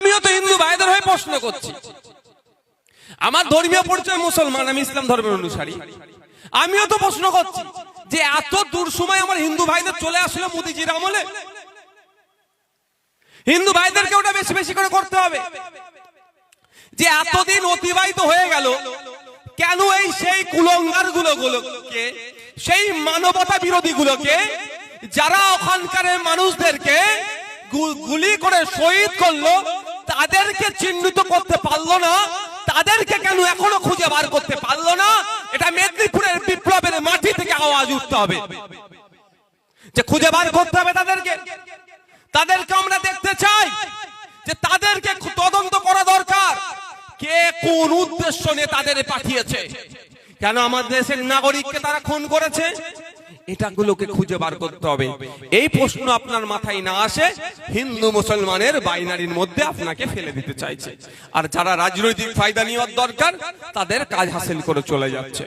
আমিও তো হিন্দু ভাইদের হয়ে প্রশ্ন করছি। আমার ধর্মীয় পরিচয় মুসলমান, আমি ইসলাম ধর্মের অনুসারী। আমিও তো প্রশ্ন করছি যে এত দূর সময় আমার হিন্দু ভাইদের চলে আসলো মোদিজির আমলে, হিন্দু ভাইদেরকে ওটা বেশি বেশি করে করতে হবে। যে এতদিন অতিবাহিত হয়ে গেল, কেন এই সেই কুলঙ্গার গুলোকে, সেই মানবতা বিরোধী গুলোকে, যারা ওখানকার মানুষদেরকে গুলি করে শহীদ করলো, তাদেরকে চিহ্নিত করতে পারলো না? তাদেরকে কেন এখনো খুঁজে বার করতে পারলো না? এটা মেদিনীপুরের বিপ্লবের মাটি থেকে আওয়াজ উঠতে হবে যে খুঁজে বার করতে হবে তাদেরকে। তাদেরকে আমরা দেখতে চাই যে তাদেরকে তদন্ত করা দরকার, কে কোন উদ্দেশ্য নিয়ে তাদের পাঠিয়েছে, কেন আমাদের দেশের নাগরিককে তারা খুন করেছে, এটাগুলোকে খুঁজে বার করতে হবে। এই প্রশ্ন আপনার মাথায় না আসে, হিন্দু মুসলমানের বাইনারির মধ্যে আপনাকে ফেলে দিতে চাইছে। আর যারা রাজনৈতিক ফায়দা নেওয়ার দরকার, তাদের কাজ হাসিল করে চলে যাচ্ছে।